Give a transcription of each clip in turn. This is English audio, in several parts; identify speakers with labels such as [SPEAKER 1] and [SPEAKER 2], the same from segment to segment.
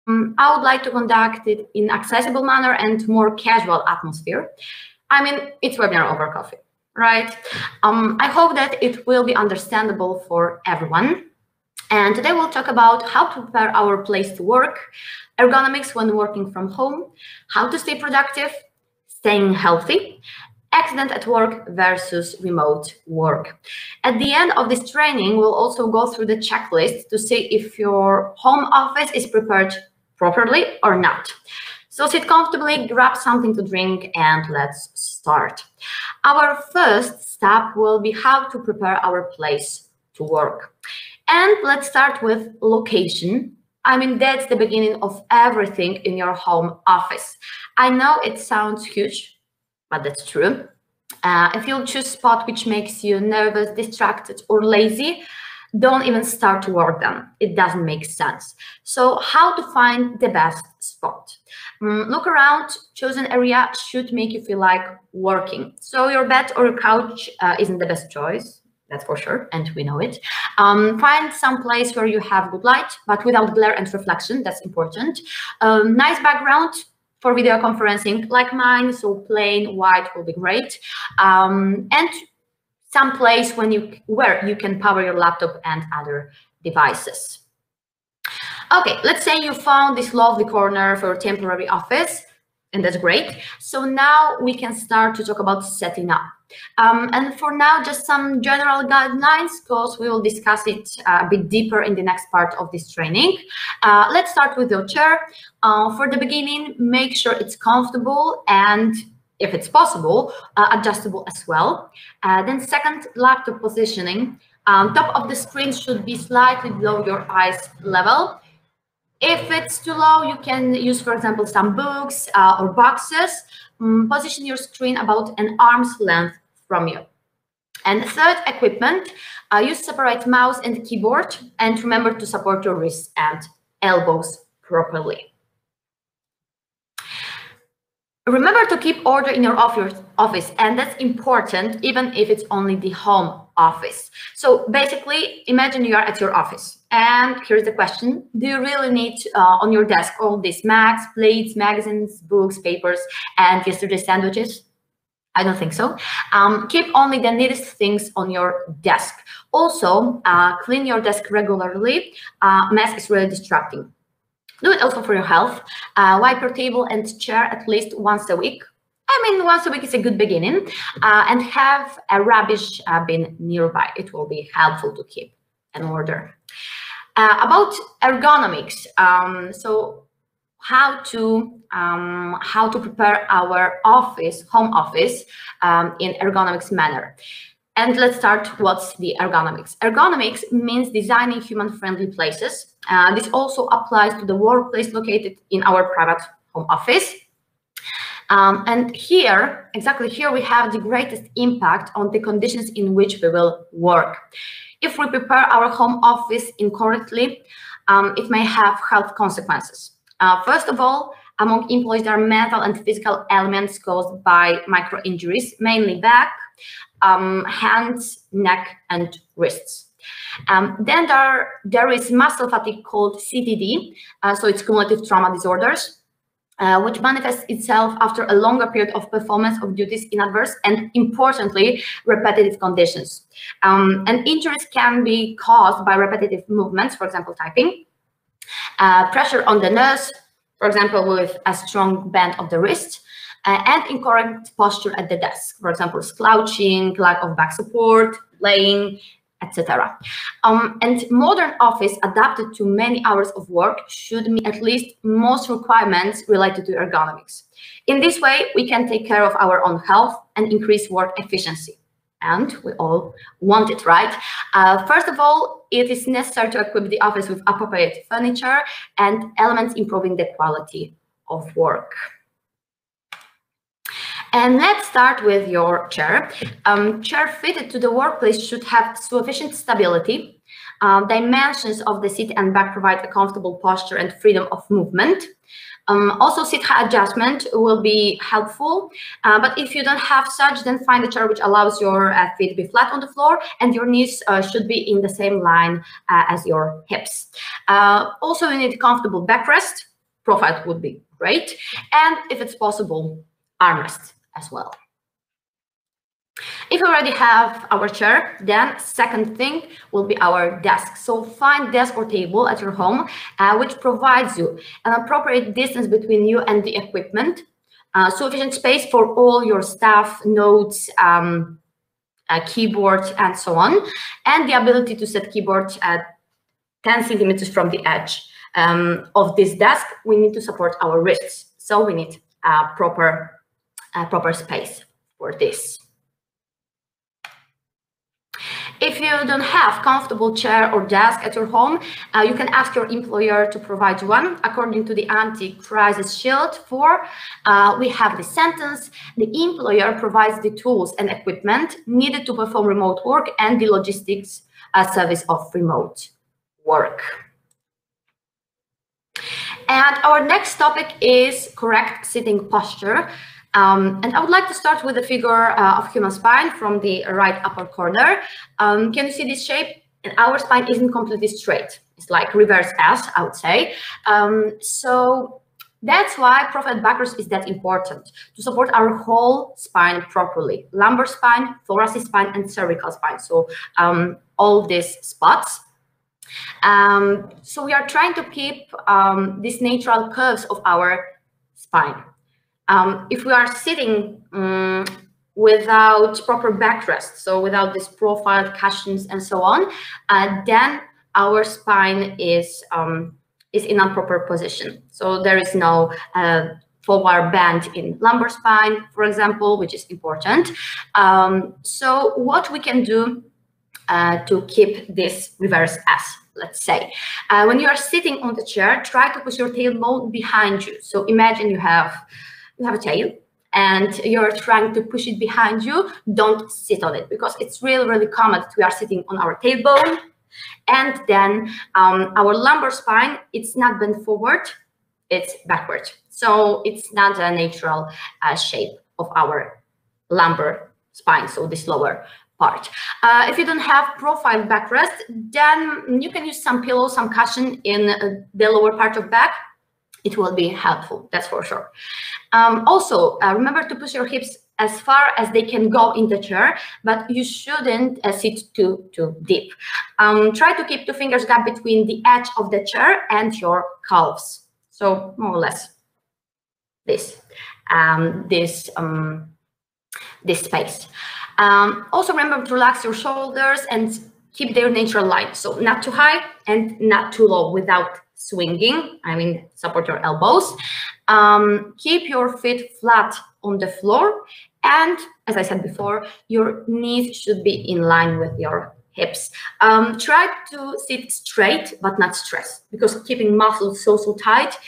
[SPEAKER 1] I would like to conduct it in accessible manner and more casual atmosphere. I mean, it's webinar over coffee, right? I hope that it will be understandable for everyone. And today we'll talk about how to prepare our place to work, ergonomics when working from home, how to stay productive, staying healthy, accident at work versus remote work. At the end of this training, we'll also go through the checklist to see if your home office is prepared properly or not. So sit comfortably, grab something to drink, and let's start. Our first step will be how to prepare our place to work. And let's start with location. I mean, that's the beginning of everything in your home office. I know it sounds huge, but that's true. If you choose a spot which makes you nervous, distracted, or lazy, don't even start to work them. It doesn't make sense. So how to find the best spot? Look around. Chosen area should make you feel like working. So your bed or your couch isn't the best choice. That's for sure, and we know it. Find some place where you have good light, but without glare and reflection. That's important. Nice background for video conferencing like mine, so plain white will be great. And some place where you can power your laptop and other devices. Okay, let's say you found this lovely corner for a temporary office, and that's great. So now we can start to talk about setting up. And for now, just some general guidelines, because we will discuss it a bit deeper in the next part of this training. Let's start with your chair. For the beginning, make sure it's comfortable and, if it's possible, adjustable as well. Then second, laptop positioning. Top of the screen should be slightly below your eyes level. If it's too low, you can use, for example, some books or boxes. Position your screen about an arm's length from you. And third, equipment. Use separate mouse and keyboard, and remember to support your wrists and elbows properly. Remember to keep order in your office, and that's important even if it's only the home office. So basically, imagine you are at your office, and here's the question: do you really need on your desk all these mags, plates, magazines, books, papers, and yesterday's sandwiches? I don't think so. Keep only the neatest things on your desk. Also, clean your desk regularly. Mess is really distracting. Do it also for your health. Wipe your table and chair at least once a week. I mean, once a week is a good beginning. And have a rubbish bin nearby. It will be helpful to keep in order. About ergonomics. So how to prepare our home office in ergonomics manner. And let's start. What's the ergonomics? Ergonomics means designing human-friendly places. This also applies to the workplace located in our private home office. And exactly here, we have the greatest impact on the conditions in which we will work. If we prepare our home office incorrectly, it may have health consequences. First of all, among employees, there are mental and physical elements caused by micro injuries, mainly back, hands, neck, and wrists. Then there is muscle fatigue called CTD, so it's cumulative trauma disorders, which manifests itself after a longer period of performance of duties in adverse and, importantly, repetitive conditions. And injuries can be caused by repetitive movements, for example, typing, pressure on the nerves, for example, with a strong bend of the wrist, and incorrect posture at the desk, for example, slouching, lack of back support, laying, etc. And modern office adapted to many hours of work should meet at least most requirements related to ergonomics. In this way, we can take care of our own health and increase work efficiency. And we all want it, right? First of all, it is necessary to equip the office with appropriate furniture and elements improving the quality of work. And let's start with your chair. Chair fitted to the workplace should have sufficient stability. Dimensions of the seat and back provide a comfortable posture and freedom of movement. Also, seat height adjustment will be helpful, but if you don't have such, then find a chair which allows your feet to be flat on the floor and your knees should be in the same line as your hips. Also, you need comfortable backrest. profile would be great. And if it's possible, armrest as well. If you already have our chair, then second thing will be our desk. So find desk or table at your home, which provides you an appropriate distance between you and the equipment, sufficient space for all your stuff, notes, keyboard, and so on, and the ability to set keyboard at 10 centimeters from the edge of this desk. We need to support our wrists, so we need proper space for this. If you don't have comfortable chair or desk at your home, you can ask your employer to provide one. According to the AntiCrisis Shield 4, we have the sentence: the employer provides the tools and equipment needed to perform remote work and the logistics service of remote work. And our next topic is correct sitting posture. And I would like to start with the figure of human spine from the right upper corner. Can you see this shape? And our spine isn't completely straight. It's like reverse S, I would say. So that's why profile backrest is that important, to support our whole spine properly. Lumbar spine, thoracic spine, and cervical spine. So all these spots. So we are trying to keep these natural curves of our spine. If we are sitting without proper backrest, so without this profiled cushions and so on, then our spine is in a proper position. So there is no forward bend in lumbar spine, for example, which is important. So what we can do to keep this reverse S, let's say. When you are sitting on the chair, try to push your tailbone behind you. So imagine you have a tail and you're trying to push it behind you. Don't sit on it, because it's really, really common that we are sitting on our tailbone and then our lumbar spine, it's not bent forward, it's backward. So it's not a natural shape of our lumbar spine, so this lower part. If you don't have profile backrest, then you can use some pillow, some cushion in the lower part of back. It will be helpful, that's for sure. Also, remember to push your hips as far as they can go in the chair, but you shouldn't sit too deep. Try to keep 2 fingers gap between the edge of the chair and your calves. So more or less this space. Also remember to relax your shoulders and keep their natural line. So not too high and not too low without swinging. I mean, support your elbows. Keep your feet flat on the floor. And as I said before, your knees should be in line with your hips. Try to sit straight, but not stress, because keeping muscles so tight,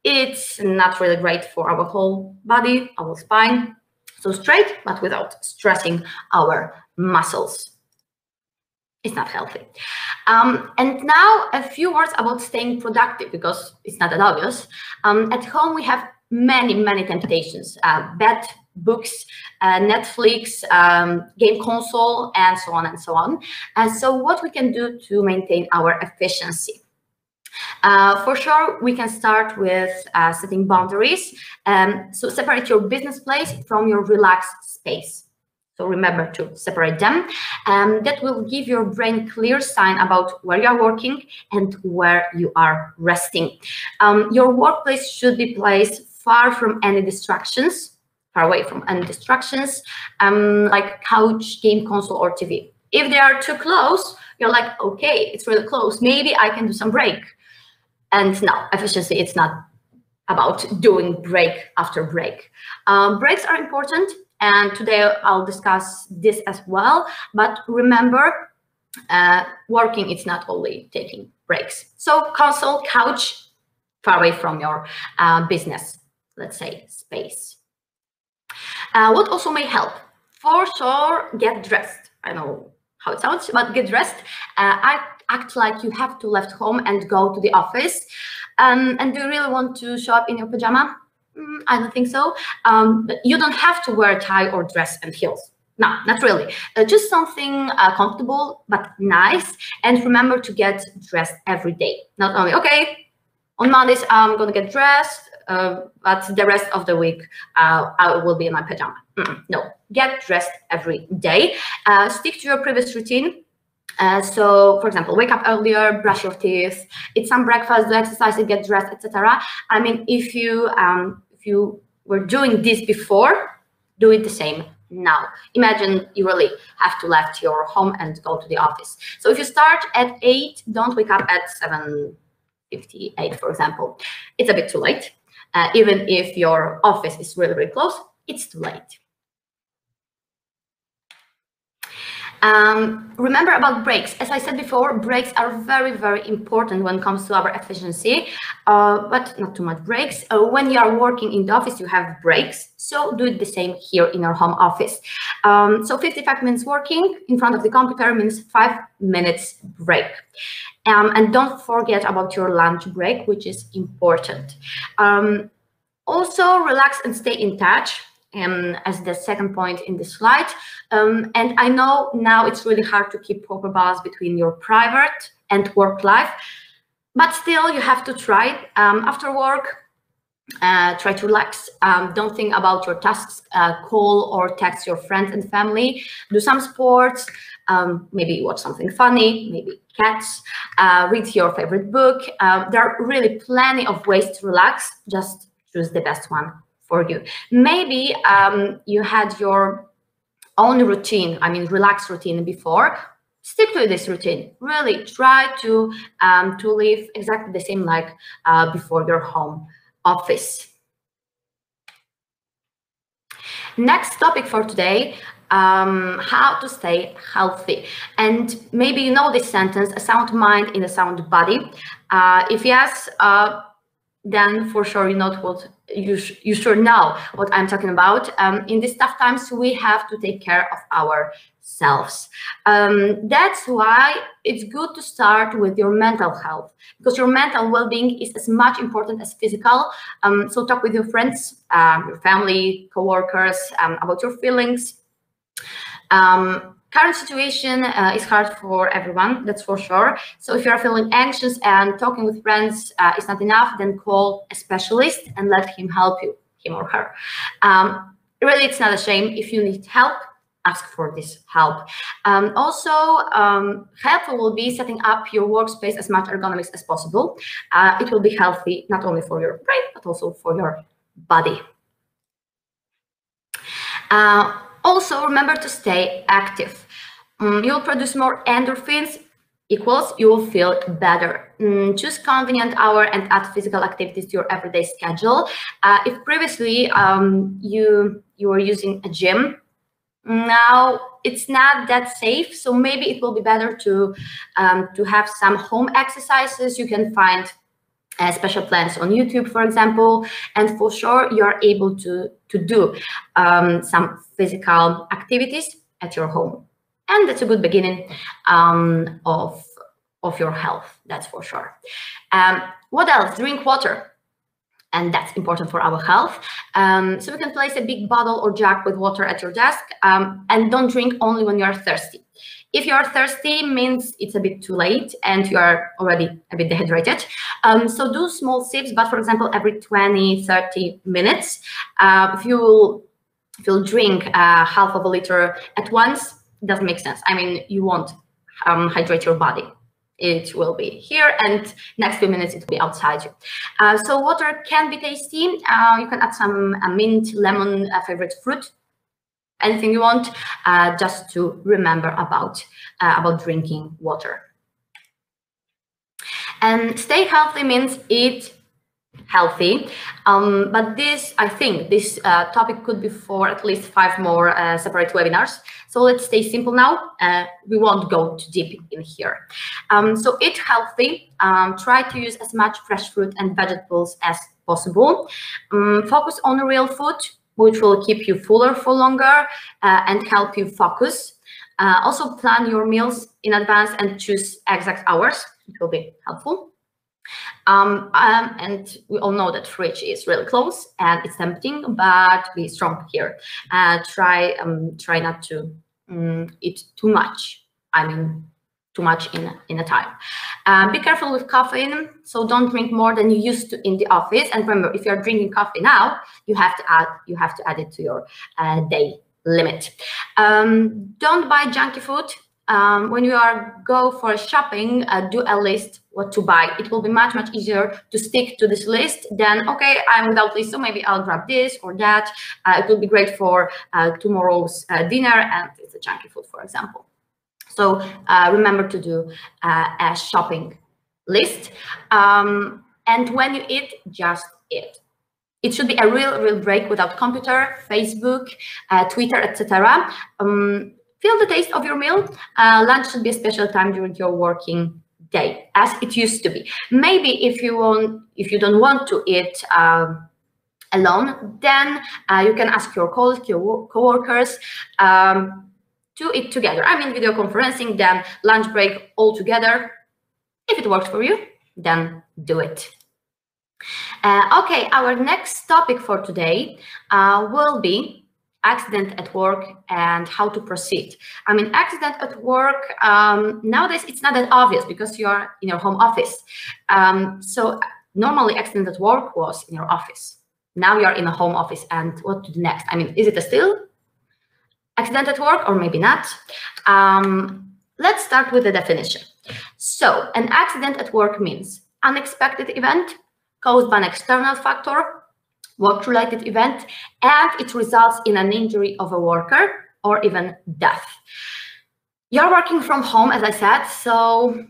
[SPEAKER 1] it's not really great for our whole body, our spine. So straight, but without stressing our muscles. It's not healthy. And now a few words about staying productive, because it's not that obvious. At home, we have many temptations: bed, books, Netflix, game console, and so on and so on. And so what we can do to maintain our efficiency? For sure, we can start with setting boundaries. So separate your business place from your relaxed space. So remember to separate them. That will give your brain clear sign about where you are working and where you are resting. Your workplace should be placed far from any distractions, far away from any distractions, like couch, game console, or TV. If they are too close, you're like, okay, it's really close. Maybe I can do some break. And no, efficiency, it's not about doing break after break. Breaks are important, and today I'll discuss this as well. But remember, working, it's not only taking breaks. So console, couch, far away from your business, let's say, space. What also may help? For sure, get dressed. I know how it sounds, but get dressed. Act like you have to left home and go to the office. And do you really want to show up in your pajama? I don't think so. But you don't have to wear a tie or dress and heels. No, not really. Just something comfortable but nice. And remember to get dressed every day. Not only, okay, On Mondays, I'm going to get dressed, but the rest of the week, I will be in my pajama. No, get dressed every day. Stick to your previous routine. So, for example, wake up earlier, brush your teeth, eat some breakfast, do exercise, get dressed, etc. I mean, if you were doing this before, do it the same now. Imagine you really have to left your home and go to the office. So if you start at 8, don't wake up at 7:58, for example. It's a bit too late. Even if your office is really, really close, it's too late. Remember about breaks. As I said before, breaks are very, very important when it comes to our efficiency, but not too much breaks. When you are working in the office, you have breaks, so do it the same here in your home office. So 55 minutes working in front of the computer means 5 minutes break. And don't forget about your lunch break, which is important. Also, relax and stay in touch. As the second point in the slide. And I know now it's really hard to keep proper balance between your private and work life, but still you have to try. After work, try to relax. Don't think about your tasks. Call or text your friends and family. Do some sports. Maybe watch something funny, maybe cats. Read your favorite book. There are really plenty of ways to relax. Just choose the best one for you. Maybe you had your own routine, I mean relaxed routine before. Stick to this routine. Really try to live exactly the same like before your home office. Next topic for today, how to stay healthy. And maybe you know this sentence, a sound mind in a sound body. If yes, then for sure you know what you sure know what I'm talking about. In these tough times, we have to take care of ourselves. That's why it's good to start with your mental health, because your mental well-being is as much important as physical. So talk with your friends, your family, co-workers about your feelings. Current situation is hard for everyone, that's for sure. So if you're feeling anxious and talking with friends is not enough, then call a specialist and let him help you, him or her. Really, it's not a shame. If you need help, ask for this help. Also, helpful will be setting up your workspace as much ergonomics as possible. It will be healthy, not only for your brain, but also for your body. Also, remember to stay active. You'll produce more endorphins, equals you will feel better. Choose convenient hour and add physical activities to your everyday schedule. If previously you were using a gym, now it's not that safe, so maybe it will be better to have some home exercises. You can find special plans on YouTube, for example, and for sure you are able to do some physical activities at your home, and that's a good beginning of your health, that's for sure. What else? Drink water, and that's important for our health. So you can place a big bottle or jug with water at your desk, and don't drink only when you are thirsty. If you are thirsty, means it's a bit too late and you are already a bit dehydrated. So do small sips, but for example, every 20-30 minutes. If you'll drink half of a liter at once, it doesn't make sense. I mean, you won't hydrate your body. It will be here, and next few minutes it will be outside you. So water can be tasty. You can add some mint, lemon, favorite fruit, anything you want, just to remember about drinking water. And stay healthy means eat healthy, but this, I think this topic could be for at least 5 more separate webinars. So let's stay simple now. We won't go too deep in here. So eat healthy. Try to use as much fresh fruit and vegetables as possible. Focus on real food, which will keep you fuller for longer and help you focus. Also plan your meals in advance and choose exact hours. It will be helpful. And we all know that fridge is really close and it's tempting, but be strong here. Try not to eat too much. I mean, too much in a time. Be careful with caffeine, so don't drink more than you used to in the office. And remember, if you're drinking coffee now, you have to add it to your day limit. Don't buy junky food. When you go for shopping, do a list what to buy. It will be much easier to stick to this list than, okay, I'm without list, so maybe I'll grab this or that. It will be great for tomorrow's dinner, and it's a junky food, for example. So remember to do a shopping list. And when you eat, just eat. It should be a real break without computer, Facebook, Twitter, etc. Feel the taste of your meal. Lunch should be a special time during your working day, as it used to be. Maybe if you don't want to eat alone, then you can ask your colleagues, your coworkers, to eat together. I mean, video conferencing, then lunch break all together. If it works for you, then do it. Okay, our next topic for today will be accident at work and how to proceed. I mean, accident at work, nowadays it's not that obvious because you are in your home office. So normally accident at work was in your office. Now you're in a home office, and what to do next? I mean, is it still accident at work or maybe not? Let's start with the definition. So an accident at work means unexpected event caused by an external factor, work-related event, and it results in an injury of a worker or even death. You're working from home, as I said, so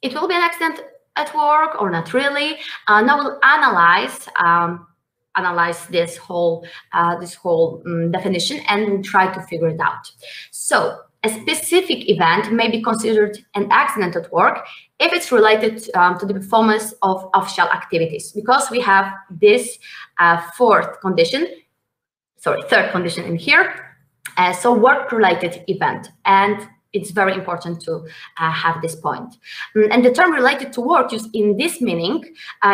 [SPEAKER 1] it will be an accident at work or not really. Now we'll analyze this whole definition and we'll try to figure it out. So a specific event may be considered an accident at work if it's related to the performance of official activities, because we have this third condition in here. So work-related event, and it's very important to have this point. And the term related to work used in this meaning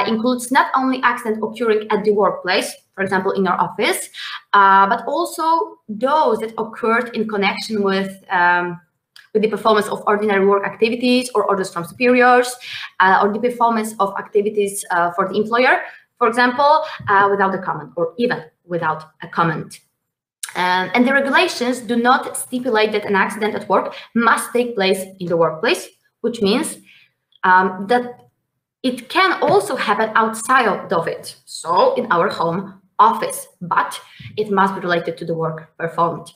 [SPEAKER 1] includes not only accident occurring at the workplace, for example, in your office, but also those that occurred in connection with the performance of ordinary work activities or orders from superiors, or the performance of activities for the employer, for example, without a comment or even without a comment. And the regulations do not stipulate that an accident at work must take place in the workplace, which means that it can also happen outside of it, so in our home office, but it must be related to the work performed.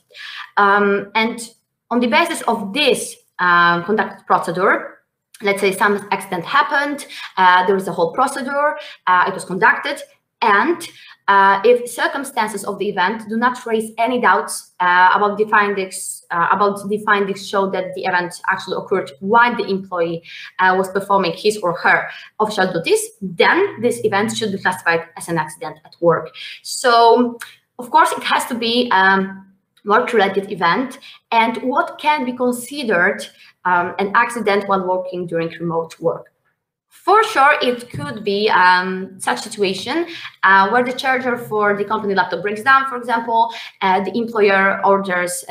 [SPEAKER 1] And on the basis of this conducted procedure, let's say some accident happened, there is a whole procedure, it was conducted, and if circumstances of the event do not raise any doubts about the findings show that the event actually occurred while the employee was performing his or her official duties, then this event should be classified as an accident at work. So, of course, it has to be work-related event, and what can be considered an accident while working during remote work. For sure, it could be such situation where the charger for the company laptop breaks down, for example, the employer orders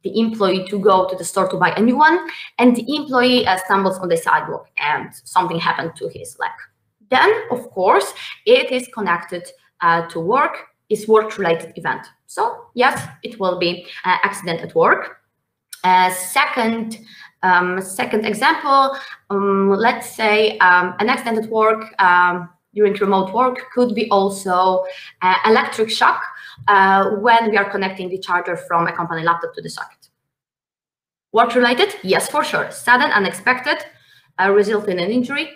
[SPEAKER 1] the employee to go to the store to buy a new one, and the employee stumbles on the sidewalk and something happened to his leg. Then, of course, it is connected to work, is work-related event. So yes, it will be accident at work. Second example, let's say an accident at work during remote work could be also electric shock when we are connecting the charger from a company laptop to the socket. Work-related? Yes, for sure. Sudden, unexpected, result in an injury.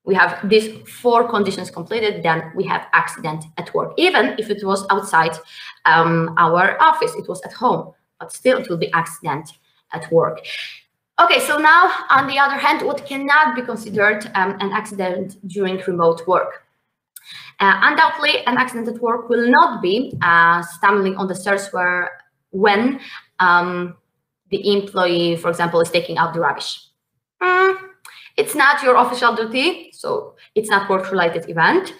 [SPEAKER 1] We have these 4 conditions completed, then we have accident at work. Even if it was outside our office, it was at home, but still it will be accident at work. Okay, so now on the other hand, what cannot be considered an accident during remote work? Undoubtedly, an accident at work will not be stumbling on the stairs when the employee, for example, is taking out the rubbish. It's not your official duty, so it's not work-related event,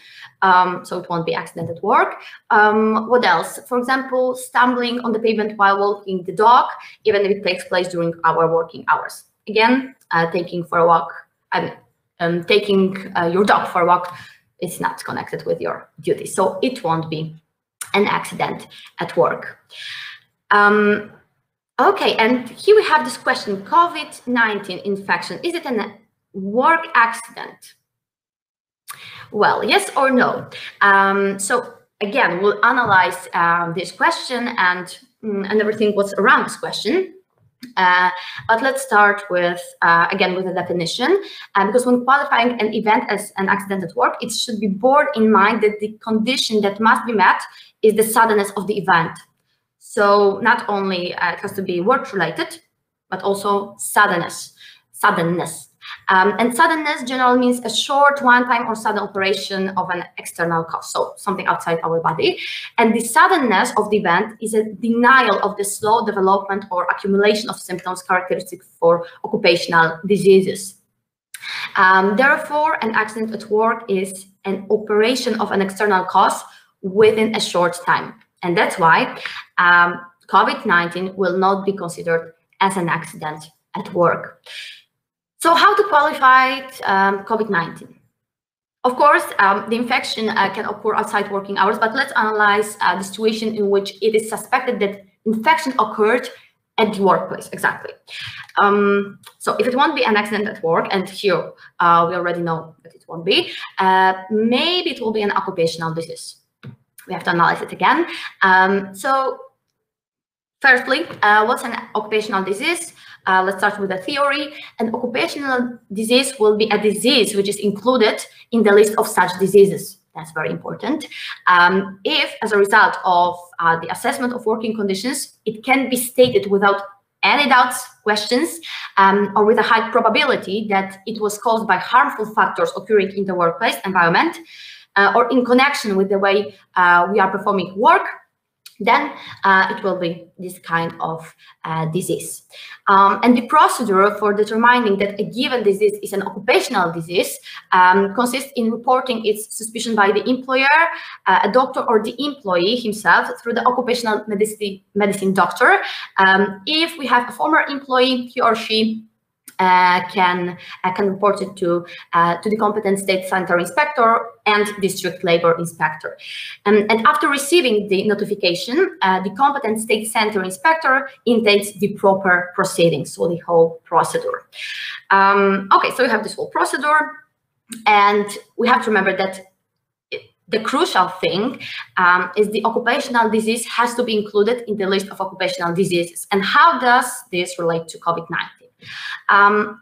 [SPEAKER 1] so it won't be accident at work. What else? For example, stumbling on the pavement while walking the dog, even if it takes place during our working hours. Again, taking for a walk and taking your dog for a walk is not connected with your duty. So it won't be an accident at work. Okay, and here we have this question, COVID-19 infection, is it a work accident? Well, yes or no. So again, we'll analyze this question and everything what's around this question. But let's start with, again, with the definition, because when qualifying an event as an accident at work, it should be borne in mind that the condition that must be met is the suddenness of the event. So not only it has to be work-related, but also suddenness. And suddenness generally means a short, one-time or sudden operation of an external cause, so something outside our body. And the suddenness of the event is a denial of the slow development or accumulation of symptoms characteristic for occupational diseases. Therefore, an accident at work is an operation of an external cause within a short time. And that's why COVID-19 will not be considered as an accident at work. So how to qualify COVID-19? Of course, the infection can occur outside working hours, but let's analyze the situation in which it is suspected that infection occurred at the workplace, exactly. So if it won't be an accident at work, and here we already know that it won't be, maybe it will be an occupational disease. We have to analyze it again. So firstly, what's an occupational disease? Let's start with the theory. An occupational disease will be a disease which is included in the list of such diseases. That's very important. If, as a result of the assessment of working conditions, it can be stated without any doubts, questions, or with a high probability that it was caused by harmful factors occurring in the workplace environment, or in connection with the way we are performing work, then it will be this kind of disease. And the procedure for determining that a given disease is an occupational disease consists in reporting its suspicion by the employer, a doctor, or the employee himself through the occupational medicine doctor. If we have a former employee, he or she can report it to the competent state sanitary inspector and district labor inspector. And after receiving the notification, the competent state sanitary inspector intakes the proper proceedings, so the whole procedure. Okay, so we have this whole procedure, and we have to remember that the crucial thing is the occupational disease has to be included in the list of occupational diseases. And how does this relate to COVID-19?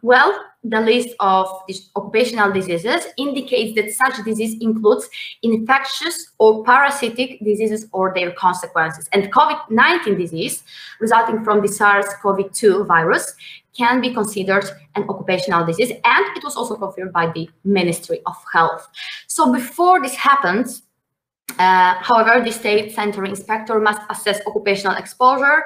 [SPEAKER 1] Well, the list of these occupational diseases indicates that such disease includes infectious or parasitic diseases or their consequences. And COVID-19 disease resulting from the SARS-CoV-2 virus can be considered an occupational disease, and it was also confirmed by the Ministry of Health. So before this happens, however, the state sanitary inspector must assess occupational exposure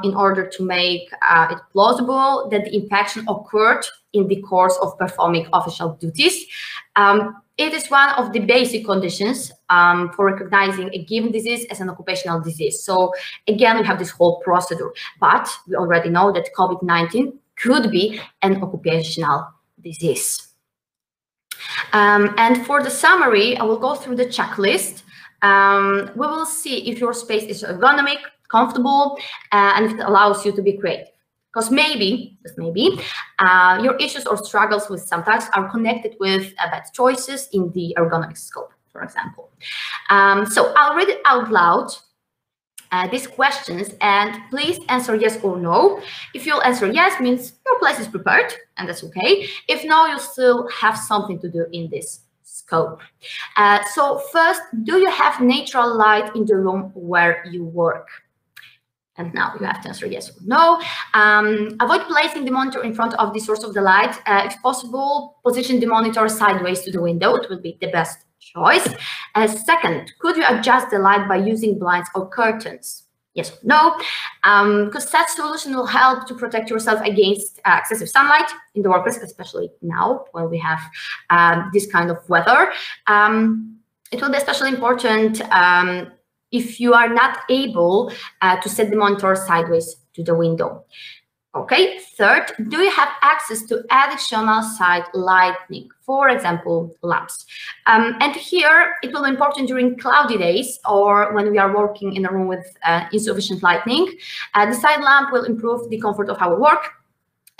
[SPEAKER 1] in order to make it plausible that the infection occurred in the course of performing official duties. It is one of the basic conditions for recognizing a given disease as an occupational disease. So again, we have this whole procedure, but we already know that COVID-19 could be an occupational disease. And for the summary, I will go through the checklist. We will see if your space is ergonomic, comfortable, and if it allows you to be creative. Because maybe, just maybe, your issues or struggles with some tasks are connected with bad choices in the ergonomic scope, for example. So I'll read it out loud, these questions, and please answer yes or no. If you'll answer yes, means your place is prepared, and that's okay. If no, you still have something to do in this scope. So first, do you have natural light in the room where you work? And now you have to answer yes or no. Avoid placing the monitor in front of the source of the light. If possible, position the monitor sideways to the window. It will be the best choice. Second, could you adjust the light by using blinds or curtains? Yes or no? Because such solution will help to protect yourself against excessive sunlight in the workplace, especially now when we have this kind of weather. It will be especially important if you are not able to set the monitor sideways to the window. Okay, third, do you have access to additional site lighting, for example, lamps? And here it will be important during cloudy days or when we are working in a room with insufficient lighting. The side lamp will improve the comfort of our work.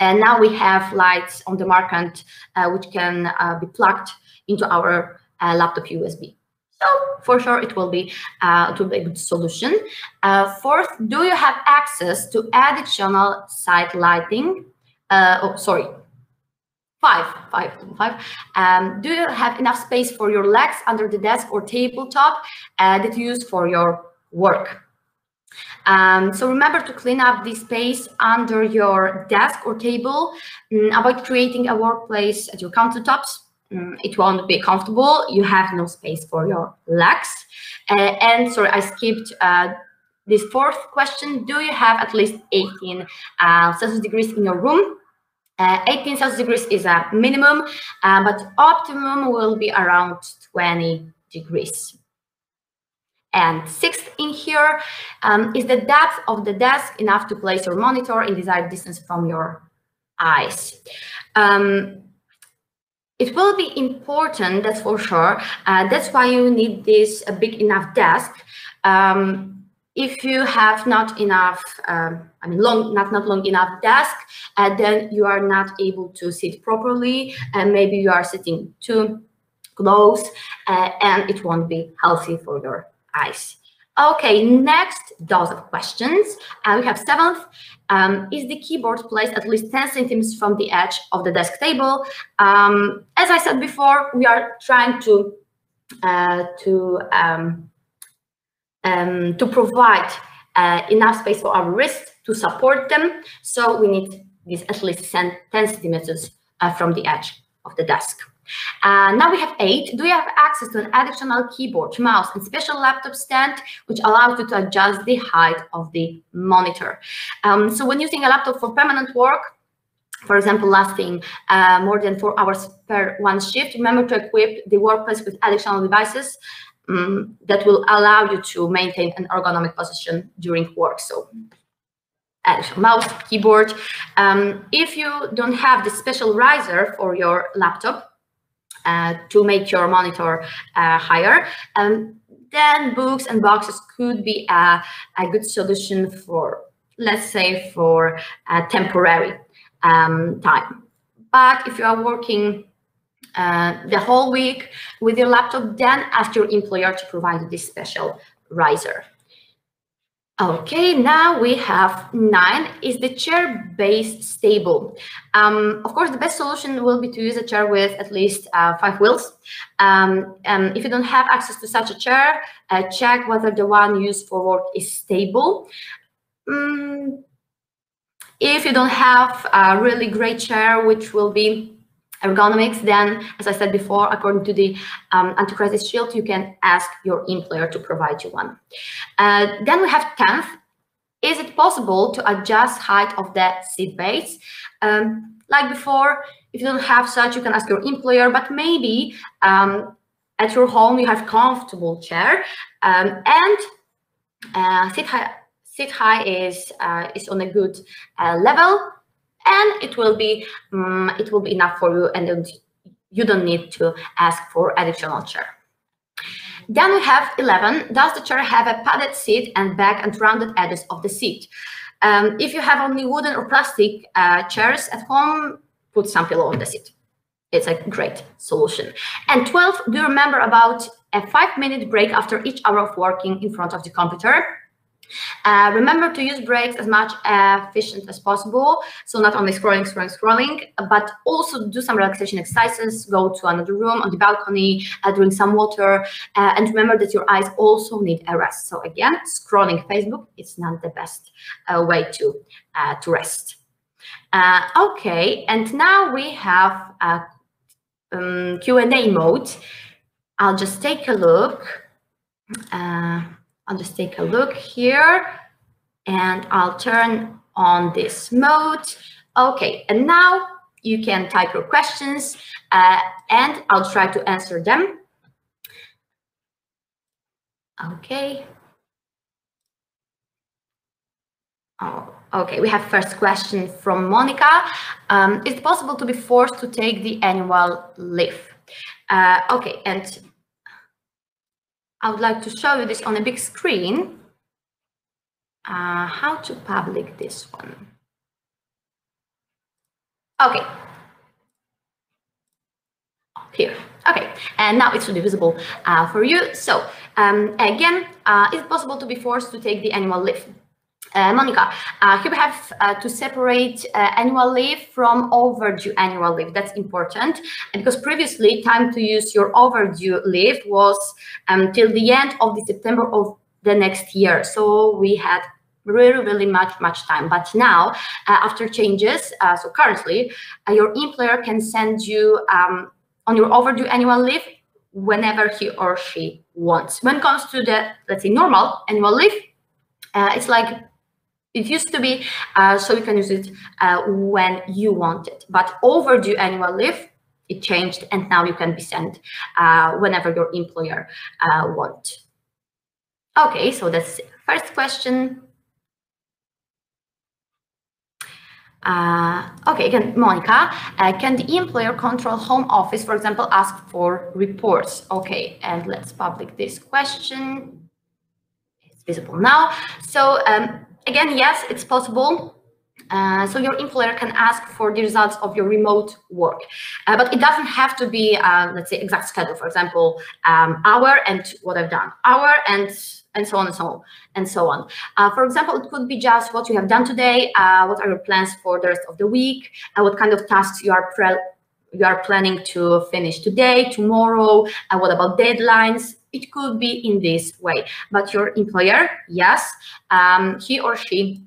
[SPEAKER 1] And now we have lights on the market which can be plugged into our laptop USB. So for sure, it will be a good solution. Fourth, do you have access to additional site lighting? Five. Do you have enough space for your legs under the desk or tabletop that you use for your work? So remember to clean up the space under your desk or table. Avoid creating a workplace at your countertops. It won't be comfortable. You have no space for your legs. And sorry, I skipped this fourth question. Do you have at least 18 Celsius degrees in your room? 18 Celsius degrees is a minimum, but optimum will be around 20 degrees. And sixth in here is the depth of the desk enough to place your monitor in desired distance from your eyes. It will be important, that's for sure. That's why you need this big enough desk. If you have not enough, not long enough desk, then you are not able to sit properly, and maybe you are sitting too close, and it won't be healthy for your eyes. Okay, next dose of questions. We have seventh. Is the keyboard placed at least 10 centimeters from the edge of the desk table? As I said before, we are trying to provide enough space for our wrists to support them. So we need this at least 10 centimeters from the edge of the desk. Now we have 8. Do you have access to an additional keyboard, mouse, and special laptop stand, which allows you to adjust the height of the monitor? So when using a laptop for permanent work, for example, lasting more than 4 hours per one shift, remember to equip the workplace with additional devices that will allow you to maintain an ergonomic position during work. So additional mouse, keyboard. If you don't have the special riser for your laptop, to make your monitor higher, then books and boxes could be a good solution for, let's say, for a temporary time. But if you are working the whole week with your laptop, then ask your employer to provide this special riser. Okay, now we have 9. Is the chair base stable? Of course, the best solution will be to use a chair with at least 5 wheels. If you don't have access to such a chair, check whether the one used for work is stable. If you don't have a really great chair, which will be Ergonomics, then, as I said before, according to the AntiCrisis Shield, you can ask your employer to provide you one. Then we have 10th. Is it possible to adjust height of the seat base? Like before, if you don't have such, you can ask your employer, but maybe at your home you have comfortable chair, and seat height is on a good level. And it will be enough for you, and you don't need to ask for additional chair. Then we have 11. Does the chair have a padded seat and back and rounded edges of the seat? If you have only wooden or plastic chairs at home, put some pillow on the seat. It's a great solution. And 12. Do you remember about a 5-minute break after each hour of working in front of the computer? Remember to use breaks as much efficient as possible. So not only scrolling, but also do some relaxation exercises, go to another room on the balcony, drink some water, and remember that your eyes also need a rest. So again, scrolling Facebook is not the best way to rest. Okay, and now we have Q&A mode. I'll just take a look. I'll just take a look here, and I'll turn on this mode. Okay, and now you can type your questions, and I'll try to answer them. Okay. Oh, okay, we have first question from Monica. Is it possible to be forced to take the annual leave? Okay, and I would like to show you this on a big screen. How to public this one? Okay. Here. Okay, and now it should be visible for you. So again, is it possible to be forced to take the annual leave? Monica, here we have to separate annual leave from overdue annual leave. That's important, and because previously time to use your overdue leave was till the end of the September of the next year. So we had really much time. But now, after changes, so currently, your employer can send you on your overdue annual leave whenever he or she wants. When it comes to the, let's say, normal annual leave, it's like it used to be, so you can use it when you want it. But overdue annual leave, it changed, and now you can be sent whenever your employer wants. Okay, so that's the first question. Okay, again, Monica, can the employer control home office, for example, ask for reports? Okay, and let's public this question. It's visible now. So again, yes, it's possible. So your employer can ask for the results of your remote work, but it doesn't have to be, let's say, exact schedule. For example, hour and what I've done, hour and so on and so on and so on. For example, it could be just what you have done today, what are your plans for the rest of the week, what kind of tasks you are planning to finish today, tomorrow, and what about deadlines. It could be in this way, but your employer, yes, he or she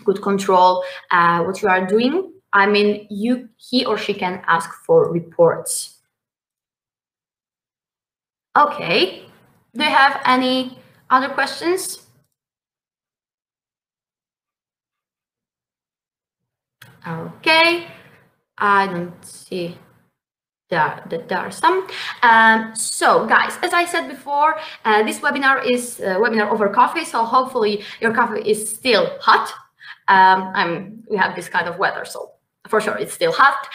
[SPEAKER 1] could control what you are doing. I mean, he or she can ask for reports. Okay, do you have any other questions? Okay, I don't see there are some. So guys, as I said before, this webinar is webinar over coffee, so hopefully your coffee is still hot. We have this kind of weather, so for sure it's still hot.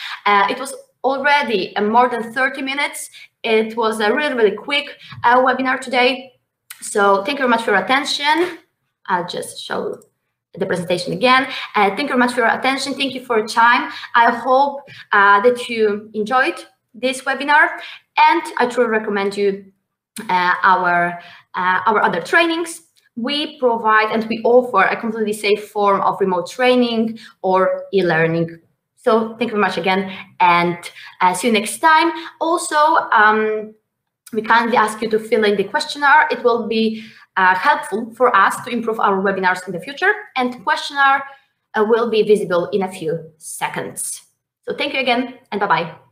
[SPEAKER 1] It was already more than 30 minutes. It was a really quick webinar today. So thank you very much for your attention. I'll just show the presentation again. Thank you very much for your attention. Thank you for your time. I hope that you enjoyed this webinar, and I truly recommend you our other trainings. We provide and we offer a completely safe form of remote training or e-learning. So thank you very much again, and see you next time. Also, we kindly ask you to fill in the questionnaire. It will be helpful for us to improve our webinars in the future, and the questionnaire will be visible in a few seconds. So thank you again, and bye-bye.